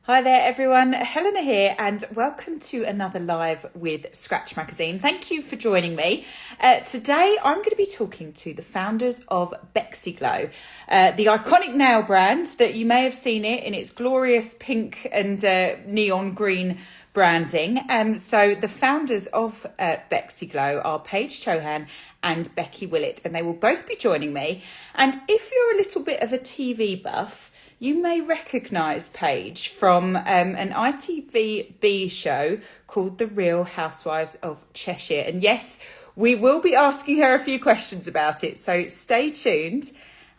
Hi there, everyone. Helena here, and welcome to another live with Scratch Magazine. Thank you for joining me. Today, I'm going to be talking to the founders of Bexy Glow, the iconic nail brand that you may have seen it in its glorious pink and neon green branding. So the founders of Bexy Glow are Paige Chohan and Becky Willett, and they will both be joining me. And if you're a little bit of a TV buff, you may recognise Paige from an ITVBe show called The Real Housewives of Cheshire. And yes, we will be asking her a few questions about it, so stay tuned.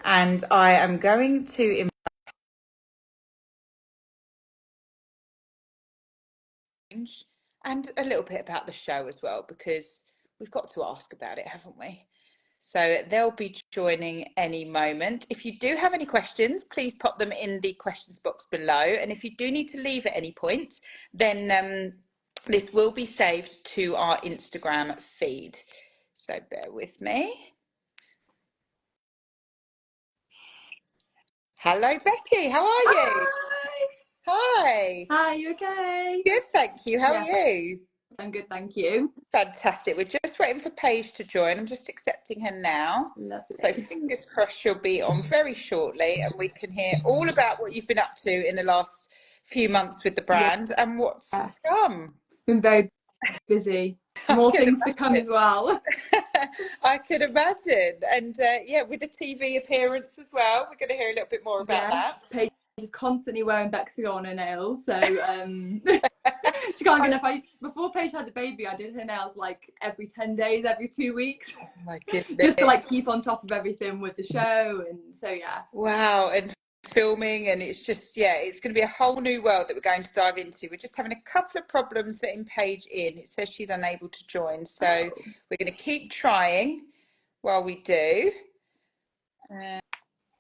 And I am going to and a little bit about the show as well, because we've got to ask about it, haven't we? So they'll be joining any moment. If you do have any questions, please pop them in the questions box below. And if you do need to leave at any point, then this will be saved to our Instagram feed. So bear with me. Hello, Becky. How are you? Hi. Hi. Hi, you okay? Good, thank you. How are Yes, you? I'm good, thank you. Fantastic. We're just waiting for Paige to join. I'm just accepting her now. So Lovely. fingers crossed she'll be on very shortly and we can hear all about what you've been up to in the last few months with the Yeah, brand and what's to come. been very busy. I More can things to come as imagine. well. I can imagine. And yeah, with the TV appearance as well. We're going to hear a little bit more about Yes, that. Paige is constantly wearing Bexy Glow on her nails, so she can't get enough. Before Paige had the baby, I did her nails like every 10 days, every 2 weeks, Oh my just to like keep goodness. on top of everything with the show, and so yeah. Wow, and filming, and it's just, yeah, it's going to be a whole new world that we're going to dive into. We're just having a couple of problems getting Paige in. It says she's unable to join, so Oh. we're going to keep trying while we do.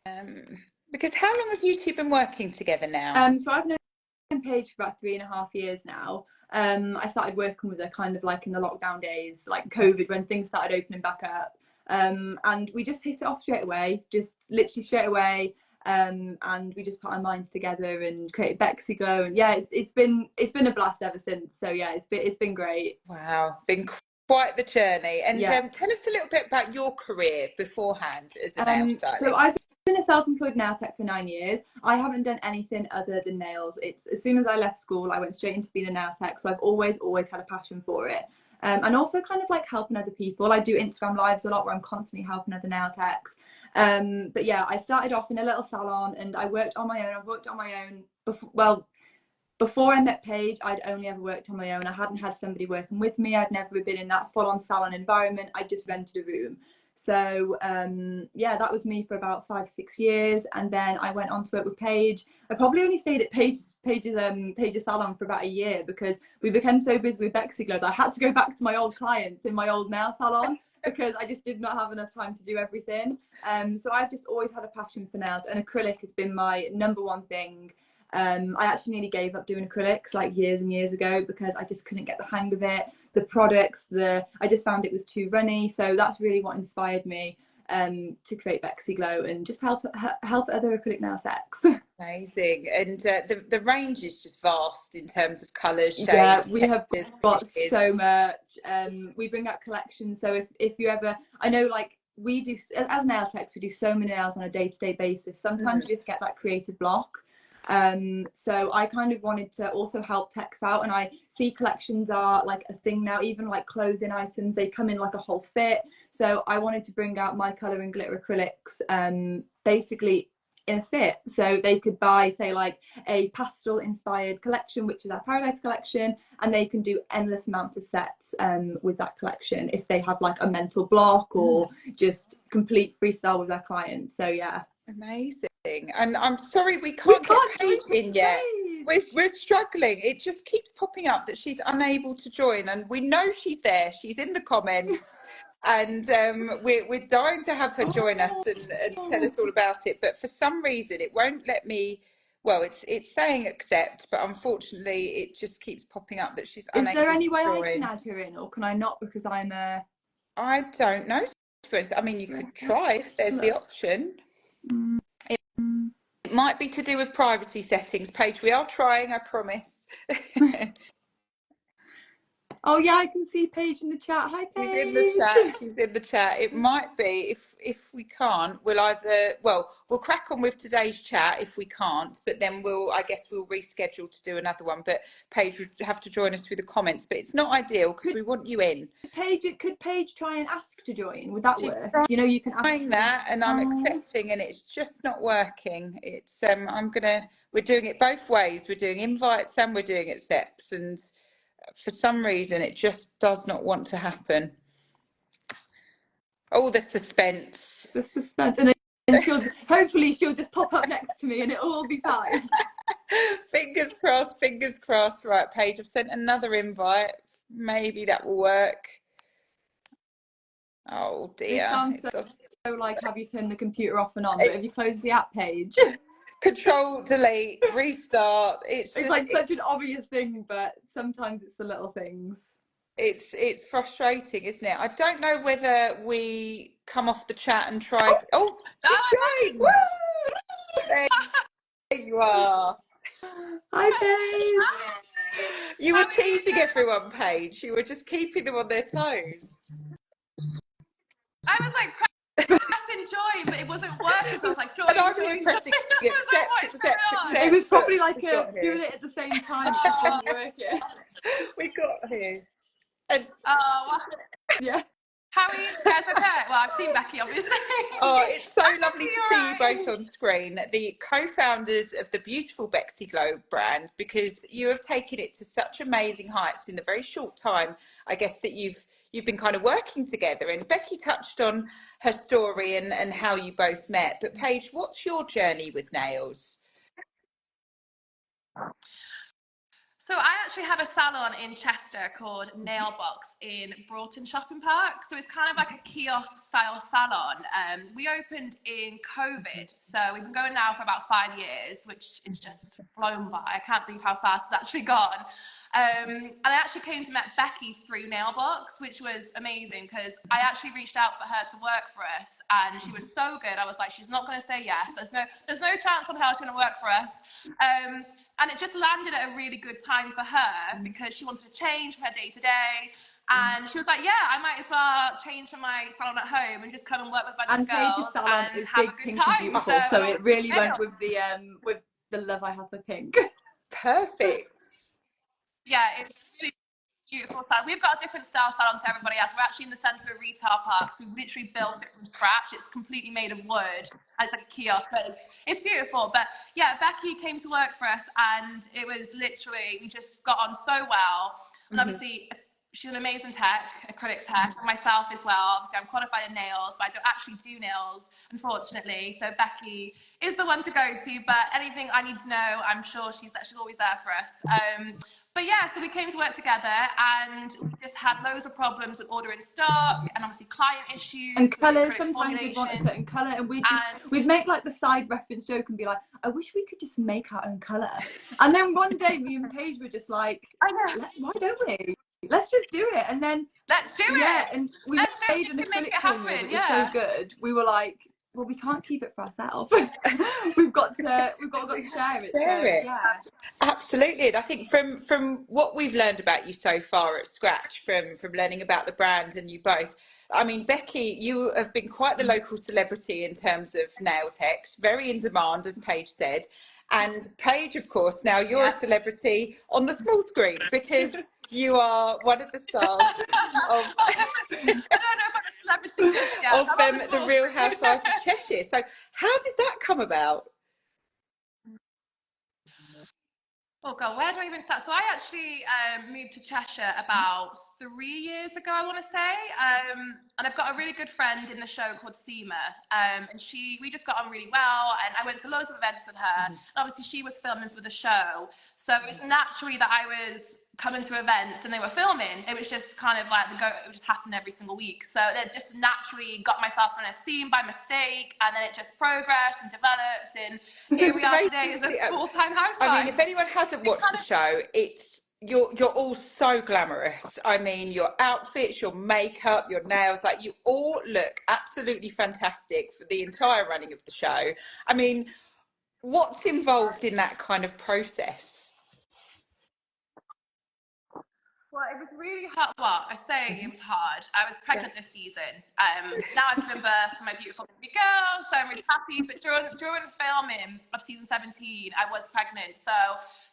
Um, because how long have you two been working together now? So I've known Paige for about 3.5 years now. I started working with her kind of like in the lockdown days, like COVID, when things started opening back up. And we just hit it off straight away, just literally straight away. And we just put our minds together and created Bexy Glow. And yeah, it's been a blast ever since. So yeah, it's been great. Wow, been quite the journey. And Yeah. tell us a little bit about your career beforehand as a nail So I've stylist. been a self-employed nail tech for 9 years. I haven't done anything other than nails. It's as soon as I left school, I went straight into being a nail tech. So I've always had a passion for it. And also kind of like helping other people. I do Instagram lives a lot where I'm constantly helping other nail techs. But yeah, I started off in a little salon and I worked on my own. I've worked on my own before I met Paige, I'd only ever worked on my own. I hadn't had somebody working with me. I'd never been in that full-on salon environment. I just rented a room. So yeah, that was me for about 5 6 years, and then I went on to work with Paige. I probably only stayed at Paige's salon for about a year because we became so busy with Bexy Glow that I had to go back to my old clients in my old nail salon because I just did not have enough time to do everything. So I've just always had a passion for nails, and acrylic has been my number one thing. I actually nearly gave up doing acrylics like years and years ago because I just couldn't get the hang of it. The products, I just found it was too runny. So that's really what inspired me to create Bexy Glow and just help other acrylic nail techs. Amazing. And the range is just vast in terms of colours, Yeah, shades, we have textures, got finishes. so much. We bring out collections. So if you ever, I know like we do as nail techs, we do so many nails on a day-to-day basis. Sometimes Mm. you just get that creative block. So I kind of wanted to also help techs out, and I see collections are like a thing now. Even like clothing items, they come in like a whole fit. So I wanted to bring out my color and glitter acrylics, basically in a fit, so they could buy, say, like a pastel inspired collection, which is our Paradise collection, and they can do endless amounts of sets with that collection if they have like a mental block or just complete freestyle with their clients. So yeah. Amazing. And I'm sorry we We can't get can't Paige join in yet. Paige. We're struggling. It just keeps popping up that she's unable to join, and we know she's there. She's in the comments, and we're dying to have her join us and tell Oh, us all about it. But for some reason, it won't let me. Well, it's saying accept, but unfortunately, it just keeps popping up that she's is there unable to any way I can join. add her in, or can I not because I'm a I don't know. I mean, you could try if there's the option. look? It might be to do with privacy settings, Paige. We are trying, I promise. Oh yeah, I can see Paige in the chat. Hi, Paige. She's in the chat. She's in the chat. It might be if we can't, we'll crack on with today's chat if we can't, but then I guess we'll reschedule to do another one. But Paige would have to join us through the comments. But it's not ideal because we want you in. Could Paige try and ask to join? Would that work? Trying, you know, you can ask that, and I'm accepting, and it's just not working. It's we're doing it both ways. We're doing invites and we're doing accepts, and for some reason it just does not want to happen. Oh, the suspense. The suspense. And then hopefully she'll just pop up next to me and it'll all be fine. Fingers crossed, fingers crossed. Right, Paige, I've sent another invite. Maybe that will work. Oh dear. It sounds so like, have you turned the computer off and on, but have you closed the app, Paige? Control, delete, restart. It's like such an obvious thing, but sometimes it's the little things. It's frustrating, isn't it? I don't know whether we come off the chat and try. Oh, she joined! There you are. Hi, Paige. You were teasing everyone, Paige. You were just keeping them on their toes. I was like pressing join, but it wasn't working. So I was like, join, and I'm join, pressing accept. It was probably like doing it at the same time. Working. We got here. And, yeah. How are you guys? Okay. Well, I've seen Becky, obviously. Oh, it's so lovely to see you both on screen, the co-founders of the beautiful Bexy Glow brand, because you have taken it to such amazing heights in the very short time, I guess, that you've been kind of working together. And Becky touched on her story and how you both met. But Paige, what's your journey with nails? So I actually have a salon in Chester called Nailbox in Broughton Shopping Park. So it's kind of like a kiosk style salon. We opened in COVID, so we've been going now for about 5 years, which is just blown by. I can't believe how fast it's actually gone. And I actually came to meet Becky through Nailbox, which was amazing because I actually reached out for her to work for us, and she was so good. I was like, she's not going to say yes. There's no chance on how she's going to work for us. And it just landed at a really good time for her because she wanted to change from her day to day. And she was like, yeah, I might as well change from my salon at home and just come and work with a bunch of girls and have a good time. So it really went with the love I have for pink. Perfect. Yeah, it's really beautiful salon. We've got a different style salon to everybody else. We're actually in the centre of a retail park, so we literally built it from scratch. It's completely made of wood. It's like a kiosk, but it's beautiful. But yeah, Becky came to work for us, and it was literally, we just got on so well. And obviously, she's an amazing acrylic tech, myself as well. Obviously, I'm qualified in nails, but I don't actually do nails, unfortunately. So Becky is the one to go to, but anything I need to know, I'm sure she's always there for us. But yeah, so we came to work together, and we just had loads of problems with ordering stock, and obviously client issues. And colours, sometimes we'd want a certain colour, and we'd make like the side reference joke and be like, I wish we could just make our own colour. And then one day me and Paige were just like, why don't we? Let's just do it. And then let's do it. Yeah, and we made an acrylic happen. It was so good. We were like, well, we can't keep it for ourselves. we've got to share it. Yeah, absolutely. And I think from what we've learned about you so far at Scratch, from learning about the brand and you both, I mean, Becky, you have been quite the local celebrity in terms of nail tech, very in demand, as Paige said. And Paige, of course, now you're a celebrity on the small screen because you are one of the stars of the Real Housewives of Cheshire. So how did that come about? Oh God, where do I even start? So I actually moved to Cheshire about 3 years ago, I want to say. And I've got a really good friend in the show called Seema. And we just got on really well. And I went to loads of events with her. And obviously she was filming for the show. So it was naturally that I was coming to events and they were filming. It was just kind of like it just happened every single week. So it just naturally got myself in a scene by mistake, and then it just progressed and developed, and here we are today as a full-time housewife. I mean, if anyone hasn't watched the show, you're all so glamorous. I mean, your outfits, your makeup, your nails, like you all look absolutely fantastic for the entire running of the show. I mean, what's involved in that kind of process? Well, it was really hard. Well, I say it was hard. I was pregnant this season. Now I've given birth to my beautiful baby girl, so I'm really happy. But during filming of season 17, I was pregnant. So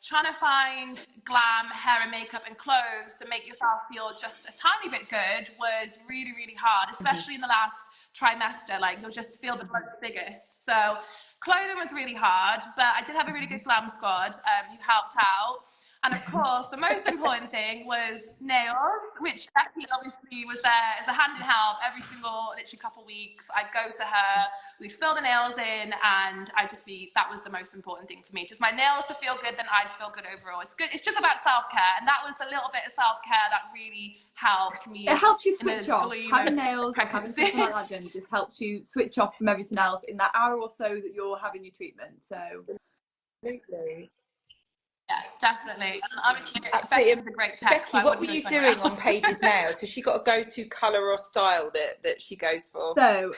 trying to find glam, hair and makeup and clothes to make yourself feel just a tiny bit good was really, really hard, especially in the last trimester. Like, you'll just feel the biggest. So clothing was really hard, but I did have a really good glam squad who helped out. And of course, the most important thing was nails, which Becky obviously was there as a hand in help every single, literally couple weeks. I'd go to her, we'd fill the nails in, and that was the most important thing for me. Just my nails to feel good, then I'd feel good overall. It's good. It's just about self-care. And that was a little bit of self-care that really helped me. It helps you switch off. Having nails or having something like that done just helps you switch off from everything else in that hour or so that you're having your treatment. So Absolutely. Yeah, definitely. And obviously, Absolutely. Becky's a great tech. Becky, so what were you doing on Paige's nails? Has she got a go-to colour or style that she goes for? So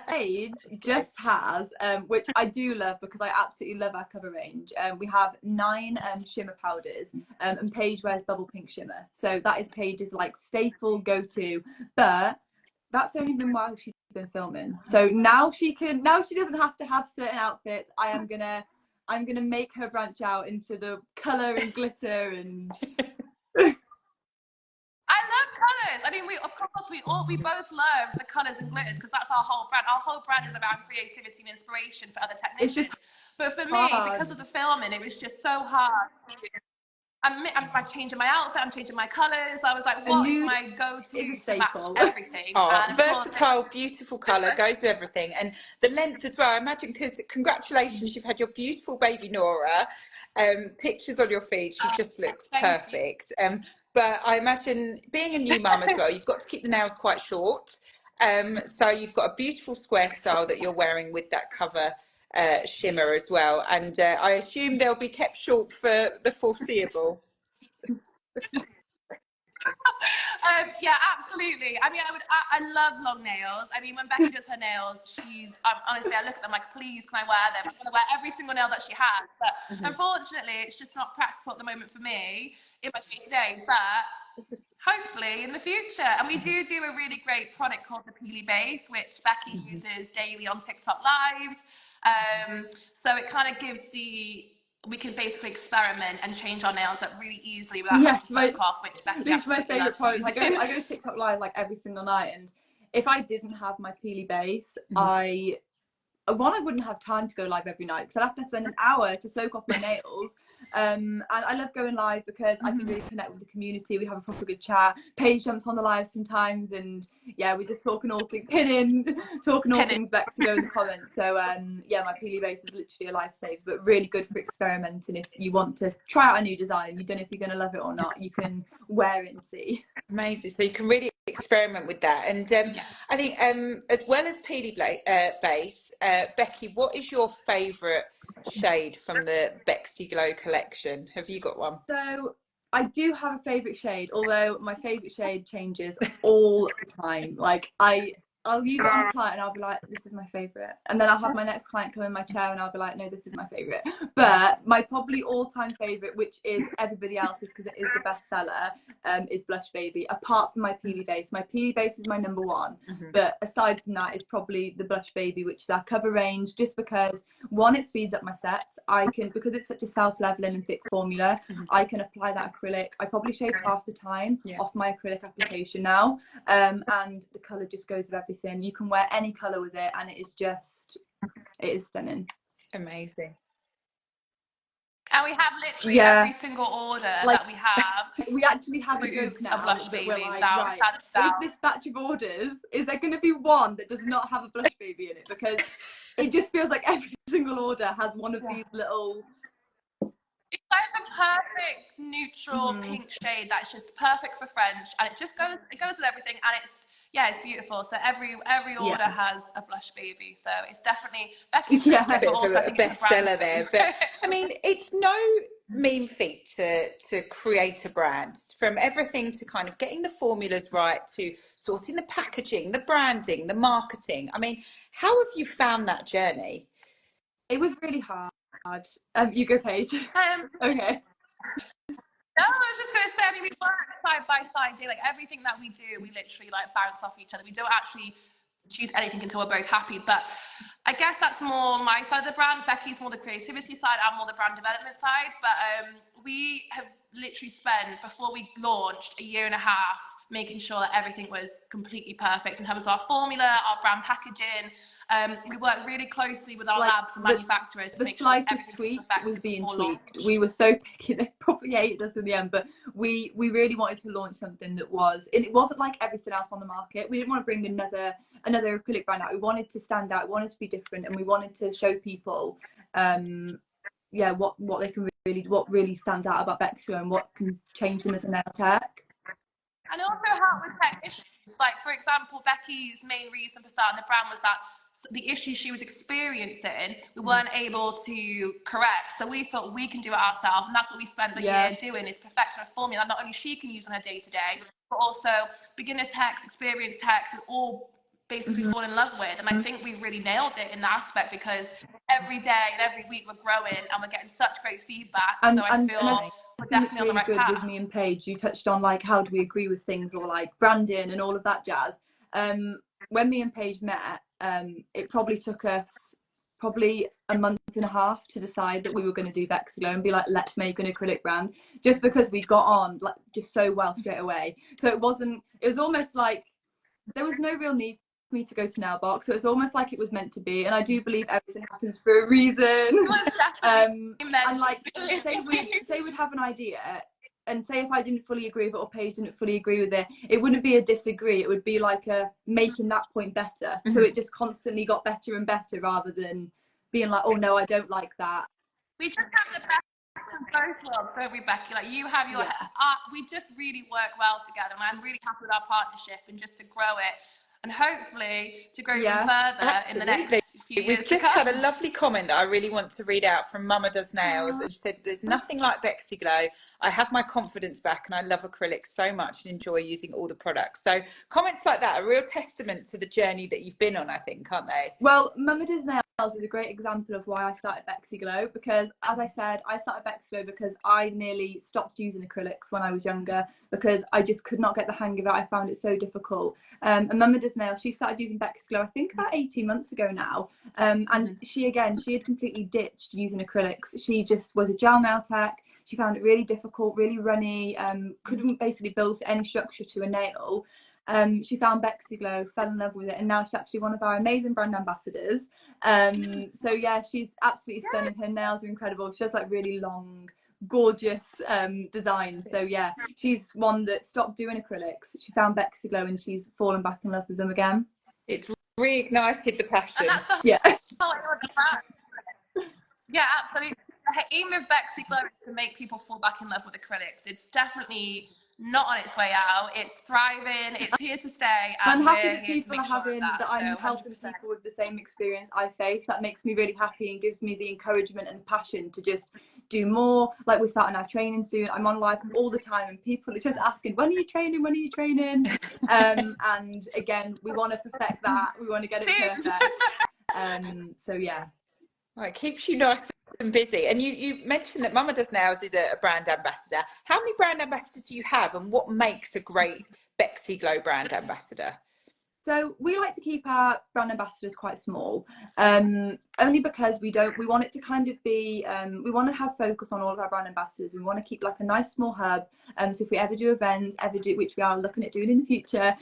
Paige just has, which I do love because I absolutely love our cover range. We have 9 shimmer powders, and Paige wears bubble pink shimmer. So that is Paige's like staple go-to. But that's only been while she's been filming. So now she doesn't have to have certain outfits. I'm gonna make her branch out into the colour and glitter and. I love colours. I mean, we both love the colours and glitters because that's our whole brand. Our whole brand is around creativity and inspiration for other technicians. But for me, because of the filming, it was just so hard. I'm changing my outfit, I'm changing my colours. I was like, what is my go-to to match everything? Oh, versatile, beautiful colour, goes with everything. And the length as well, I imagine, because congratulations, you've had your beautiful baby Nora. Pictures on your feed, she just looks perfect. But I imagine being a new mum as well, you've got to keep the nails quite short. So you've got a beautiful square style that you're wearing with that cover shimmer as well, and I assume they'll be kept short for the foreseeable. Yeah, absolutely. I mean, I love long nails. I mean, when Becky does her nails, honestly, I look at them like, please, can I wear them? I'm gonna wear every single nail that she has, but unfortunately, it's just not practical at the moment for me in my day-to-day. But hopefully in the future. And we do a really great product called the Peely Base, which Becky uses daily on TikTok lives. So it kind of gives we can basically experiment and change our nails up really easily without having to soak off, which Becky absolutely my favourite product. using. I go to TikTok live like every single night, and if I didn't have my Peely Base, I wouldn't have time to go live every night because I'd have to spend an hour to soak off my nails. And I love going live because I can really connect with the community. We have a proper good chat. Paige jumps on the live sometimes, and yeah, we're just talking all things things Bexy Glow in the comments. So yeah, my Peely Base is literally a lifesaver, but really good for experimenting. If you want to try out a new design, you don't know if you're going to love it or not, you can wear it and see. Amazing. So you can really experiment with that. And I think as well as Peely Base, Becky, what is your favourite shade from the Bexy Glow collection? Have you got one? So I do have a favourite shade, although my favourite shade changes all the time. Like I'll use it on a client and I'll be like, this is my favourite. And then I'll have my next client come in my chair and I'll be like, no, this is my favourite. But my probably all-time favourite, which is everybody else's because it is the best seller, is Blush Baby. Apart from my Peely Base. My Peely Base is my number one. But aside from that is probably the Blush Baby, which is our cover range, just because, one, it speeds up my sets. Because it's such a self-leveling and thick formula, I can apply that acrylic. I probably shave half the time off my acrylic application now. And the colour just goes with everything. You can wear any colour with it and it is stunning. Amazing. And we have literally every single order that we have. We actually have a joke now. Blush Baby. Like, is this batch of orders, is there going to be one that does not have a Blush Baby in it? Because it just feels like every single order has one of these little... It's like the perfect neutral pink shade that's just perfect for French, and it goes with everything, and it's beautiful. So every order has a Blush Baby. So it's definitely Becky's a bit of a bestseller there. But I mean, it's no mean feat to create a brand, from everything to kind of getting the formulas right to sorting the packaging, the branding, the marketing. I mean, how have you found that journey? It was really hard. You go, Paige. Okay. No, I was just going to say, I mean, we work side by side day. Like, everything that we do, we literally, like, bounce off each other. We don't actually choose anything until we're both happy. But I guess that's more my side of the brand. Becky's more the creativity side, I'm more the brand development side. But we have literally spent, before we launched, a year and a half making sure that everything was completely perfect in terms of our formula, our brand packaging. We work really closely with our labs and manufacturers to make sure everything tweak was perfect was being before tweaked. launch. We were so picky, they probably hated us in the end, but we really wanted to launch something that was, and it wasn't like everything else on the market. We didn't want to bring another acrylic brand out. We wanted to stand out, we wanted to be different, and we wanted to show people what they can what really stands out about Bexy Glow and what can change them as a nail tech. And also help with technicians. Like, for example, Becky's main reason for starting the brand was that the issues she was experiencing, we weren't able to correct. So we thought we can do it ourselves. And that's what we spent the year doing, is perfecting a formula that not only she can use on her day-to-day, but also beginner techs, experienced techs, and all basically fall in love with. And I think we've really nailed it in that aspect, because every day and every week we're growing and we're getting such great feedback. So I feel we're definitely on the right path. With me and Paige, you touched on like how do we agree with things, or like branding and all of that jazz. When me and Paige met, it probably took us a month and a half to decide that we were going to do Bexy Glow and be like, let's make an acrylic brand, just because we got on like just so well straight away. So it was almost like there was no real need for me to go to nail box. So it's almost like it was meant to be, and I do believe everything happens for a reason. And like say we'd have an idea, and say if I didn't fully agree with it or Paige didn't fully agree with it, it wouldn't be a disagree, it would be like a making that point better. So it just constantly got better and better, rather than being like, oh no, I don't like that. We just have the best of both worlds, don't we, Becky? Like, you have your we just really work well together, and I'm really happy with our partnership, and just to grow it and hopefully to grow even further in the next few years. We've just had a lovely comment that I really want to read out from Mama Does Nails, and she said, there's nothing like Bexy Glow. I have my confidence back and I love acrylic so much and enjoy using all the products. So comments like that are a real testament to the journey that you've been on, I think, aren't they? Well, Mama Does Nails is a great example of why I started Bexy Glow, because as I said, I started Bexy Glow because I nearly stopped using acrylics when I was younger, because I just could not get the hang of it. I found it so difficult. And Mama Does Nails, she started using Bexy Glow I think about 18 months ago now, and she had completely ditched using acrylics. She just was a gel nail tech. She found it really difficult, really runny, couldn't basically build any structure to a nail. She found Bexy Glow, fell in love with it, and now she's actually one of our amazing brand ambassadors. So yeah, she's absolutely stunning. Her nails are incredible. She has like really long, gorgeous designs. So yeah, she's one that stopped doing acrylics. She found Bexy Glow and she's fallen back in love with them again. It's reignited the passion. And that's the whole yeah, absolutely. The aim of Bexy Glow is to make people fall back in love with acrylics. It's definitely not on its way out. It's thriving. It's here to stay. And I'm happy that people are having that. I'm helping people with the same experience I face. That makes me really happy and gives me the encouragement and passion to just do more. Like, we're starting our training soon. I'm on live all the time, and people are just asking, when are you training? When are you training? And again, we want to perfect that. We want to get it perfect. So yeah. Well, it keeps you nice and busy. And you mentioned that Mama Does Nails is a brand ambassador. How many brand ambassadors do you have, and what makes a great Bexy Glow brand ambassador? So we like to keep our brand ambassadors quite small, only because we want it to kind of be, we want to have focus on all of our brand ambassadors. We want to keep like a nice small hub. So if we ever do events, which we are looking at doing in the future,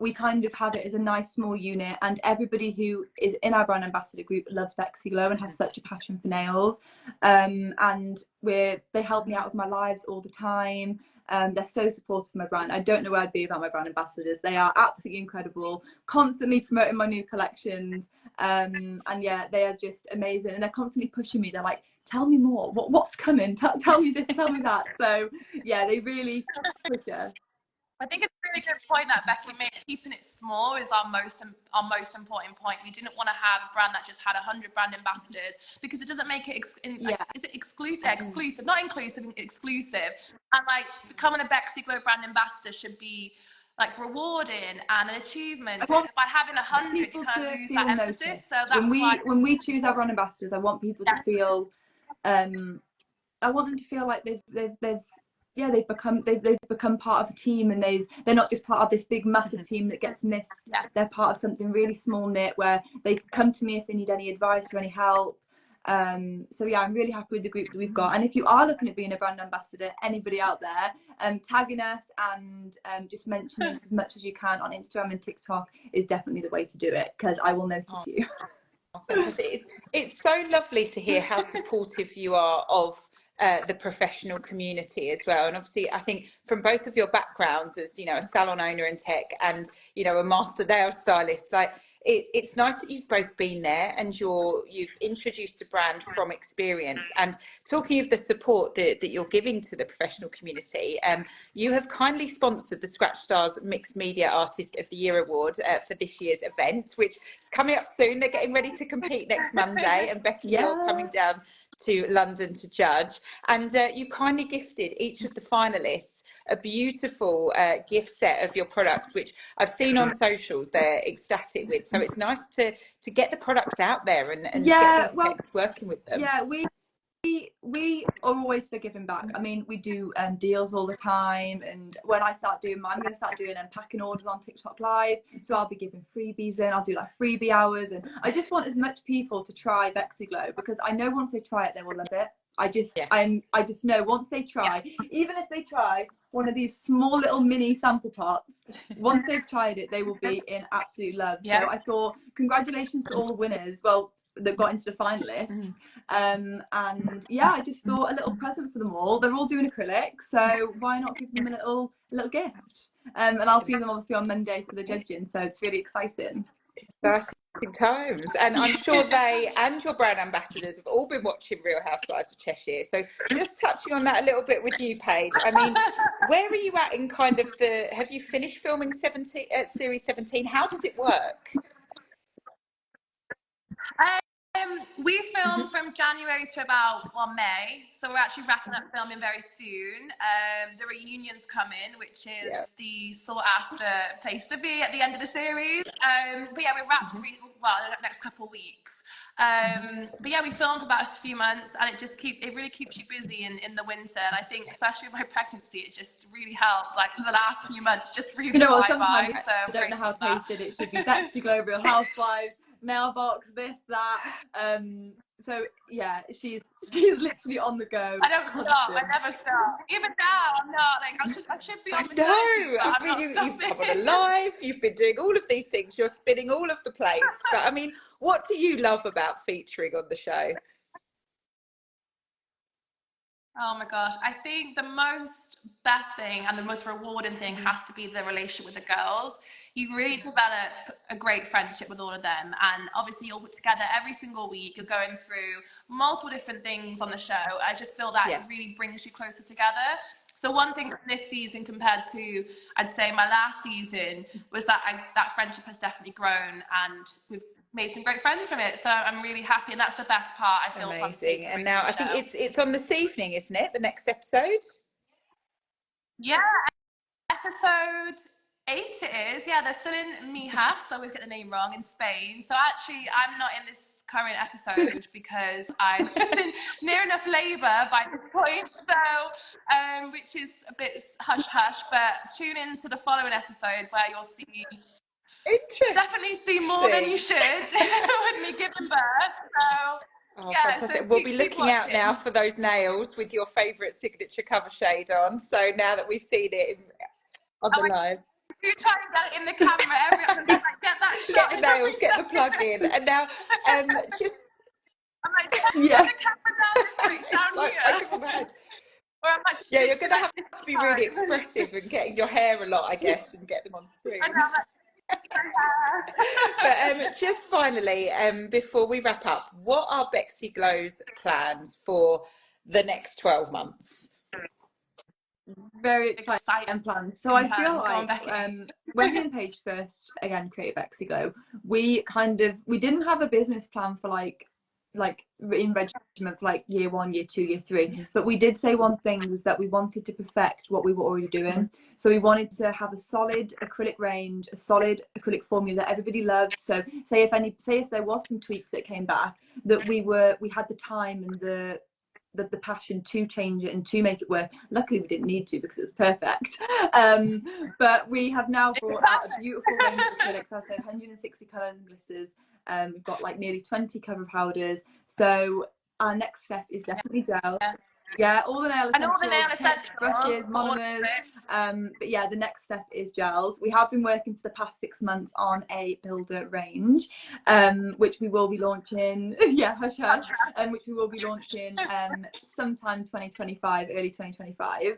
we kind of have it as a nice small unit, and everybody who is in our brand ambassador group loves Bexy Glow and has such a passion for nails. And they help me out with my lives all the time. They're so supportive of my brand. I don't know where I'd be without my brand ambassadors. They are absolutely incredible, constantly promoting my new collections. And yeah, they are just amazing, and they're constantly pushing me. They're like, tell me more, what's coming, tell me this, tell me that. So yeah, they really push us. I think it's a really good point that Becky made. Keeping it small is our most important point. We didn't want to have a brand that just had 100 brand ambassadors, because it doesn't make it is it exclusive? Not inclusive, exclusive. And like, becoming a Bexy Glow brand ambassador should be like rewarding and an achievement. So by having 100, you kind of lose that emphasis. Noticed. So that's when we choose our brand ambassadors, I want people to feel, I want them to feel like they've become part of a team, and they're not just part of this big massive team that gets missed. They're part of something really small knit where they can come to me if they need any advice or any help. So yeah, I'm really happy with the group that we've got. And if you are looking at being a brand ambassador, anybody out there, tagging us and just mentioning us as much as you can on Instagram and TikTok is definitely the way to do it, because I will notice you. Fantastic. It's so lovely to hear how supportive you are of the professional community as well. And obviously, I think from both of your backgrounds as, you know, a salon owner in tech and, you know, a master nail stylist, like it's nice that you've both been there and you've introduced a brand from experience. And talking of the support that you're giving to the professional community, you have kindly sponsored the Scratch Stars Mixed Media Artist of the Year Award for this year's event, which is coming up soon. They're getting ready to compete next Monday, and Becky, you're coming down to London to judge, and you kindly gifted each of the finalists a beautiful gift set of your products, which I've seen on socials they're ecstatic with. So it's nice to get the products out there and get these techs working with them. Yeah, we are always for giving back. I mean, we do deals all the time, and when I start doing I'm going to start doing unpacking orders on TikTok Live, so I'll be giving freebies in. I'll do like freebie hours, and I just want as much people to try Bexy Glow, because I know once they try it they will love it. I just know once they try, even if they try one of these small little mini sample pots, once they've tried it they will be in absolute love. So I thought, congratulations to all the winners, well, that got into the finalists. And yeah, I just thought a little present for them all. They're all doing acrylic, so why not give them a little gift? And I'll see them obviously on Monday for the judging, so it's really exciting. Exciting times. And I'm sure they and your brand ambassadors have all been watching Real Housewives of Cheshire. So just touching on that a little bit with you, Paige, I mean, where are you at in kind of have you finished filming series 17? How does it work? We filmed from January to about May, so we're actually wrapping up filming very soon. The reunion's coming, which is the sought after place to be at the end of the series. But yeah, we're wrapped in the next couple of weeks. But yeah, we filmed for about a few months, and it really keeps you busy in the winter. And I think, especially with my pregnancy, it just really helped. Like the last few months, just really sometimes by. So I don't know how Paige did it. It should be Bexy Glow, Real Housewives, nail box, this, that. So yeah, she's literally on the go. I don't stop. I never stop. Even now, I'm not. Like I should be on the go. I mean, you've come on a live. You've been doing all of these things. You're spinning all of the plates. But I mean, what do you love about featuring on the show? Oh my gosh, I think the best thing and the most rewarding thing has to be the relationship with the girls. You really develop a great friendship with all of them, and obviously you're together every single week. You're going through multiple different things on the show. I just feel that it really brings you closer together. So one thing this season compared to, I'd say, my last season was that that friendship has definitely grown, and we've made some great friends from it. So I'm really happy, and that's the best part. I feel amazing. And now I think it's on this evening, isn't it? The next episode. Yeah, episode 8 it is. Yeah, they're still in Mijas. I always get the name wrong, in Spain. So actually, I'm not in this current episode because I'm near enough labour by this point. So, which is a bit hush hush. But tune in to the following episode where you'll see. Definitely see more than you should with me giving birth. So, yeah, fantastic. so We'll be looking out now for those nails with your favourite signature cover shade on. So now that we've seen it on the live. You try and get it in the camera every other day, like, get that shot. Get the nails, get the plug in. And now, just... I'm like, get the camera down the street, down here. Or I'm like, you're going to have to be really expressive and getting your hair a lot, I guess, and get them on screen. I know, but just finally, before we wrap up, what are Bexy Glow's plans for the next 12 months? Very exciting plans. So I feel like when me and Paige first again created Bexy Glow, we didn't have a business plan for like like in regimen of like year 1, year 2, year 3. But we did say one thing was that we wanted to perfect what we were already doing. So we wanted to have a solid acrylic range, a solid acrylic formula that everybody loved. So say if there was some tweaks that came back, that we had the time and the passion to change it and to make it work. Luckily, we didn't need to because it was perfect. But we have now brought out a beautiful range of acrylics. I said 160 colours and blisters. We've got like nearly 20 cover powders. So our next step is definitely gel. Yeah, all the nail essentials, brushes, monomers. But yeah, the next step is gels. We have been working for the past 6 months on a builder range, which we will be launching. Yeah, hush hush. Which we will be launching sometime 2025, early 2025.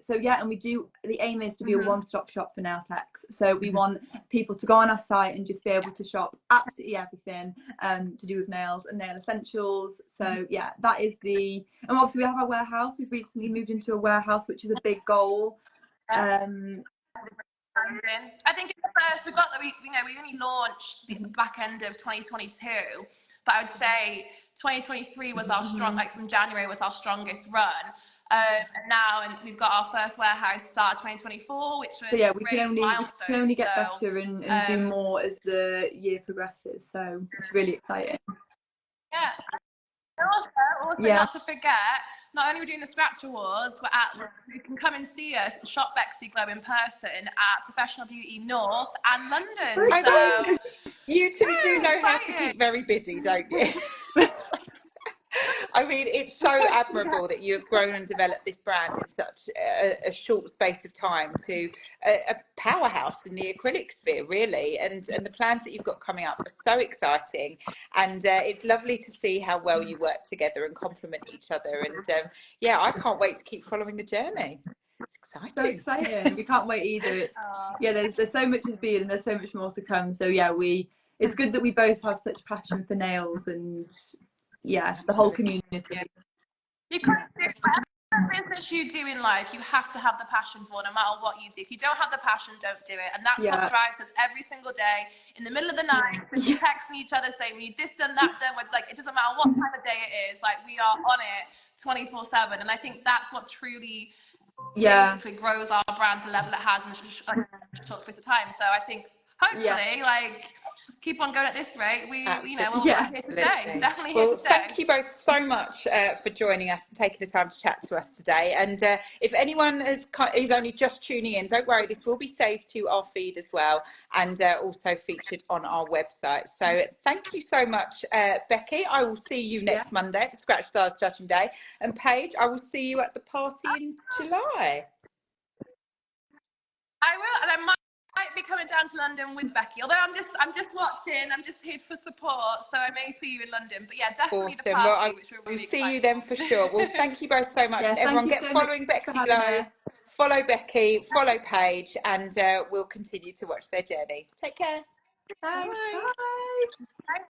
So yeah, and the aim is to be a one-stop shop for nail techs. So we want people to go on our site and just be able to shop absolutely everything to do with nails and nail essentials. So yeah, that is and obviously we have our warehouse. We've recently moved into a warehouse, which is a big goal. I think it's the first we've got that we only launched the back end of 2022, but I would say 2023 was our strong, like from January was our strongest run. And we've got our first warehouse start 2024, which was so yeah, we can only get better and do more as the year progresses. So it's really exciting. Yeah. Also not to forget, not only are we doing the Scratch Awards, you can come and see us shop Bexy Glow in person at Professional Beauty North and London. So you two do know how to keep very busy, don't you? I mean, it's so admirable that you have grown and developed this brand in such a short space of time to a powerhouse in the acrylic sphere, really. And the plans that you've got coming up are so exciting. And it's lovely to see how well you work together and complement each other. And yeah, I can't wait to keep following the journey. It's exciting. So exciting. We can't wait either. There's so much has been and there's so much more to come. So yeah, it's good that we both have such passion for nails and the whole community. You can't do whatever business you do in life, you have to have the passion for, no matter what you do. If you don't have the passion, don't do it. And that's what drives us every single day. In the middle of the night, we're texting each other saying we need this done, that done. We're like, it doesn't matter what time of day it is. Like, we are on it 24/7. And I think that's what truly basically grows our brand to the level it has in a short space of time. So I think hopefully keep on going at this rate. We're here to stay. Definitely here to stay. Thank you both so much for joining us and taking the time to chat to us today. And if anyone is only just tuning in, don't worry, this will be saved to our feed as well and also featured on our website. So thank you so much, Becky. I will see you next Monday at the Scratch Stars Judging Day. And Paige, I will see you at the party in July. I will, and I might be coming down to London with Becky, although I'm just watching, I'm just here for support, so I may see you in London. But yeah, definitely the party, which we're really excited. See you then for sure. Well, thank you both so much. And everyone get following Bexy Glow, follow Becky, follow Paige, and we'll continue to watch their journey. Take care. Bye. Bye.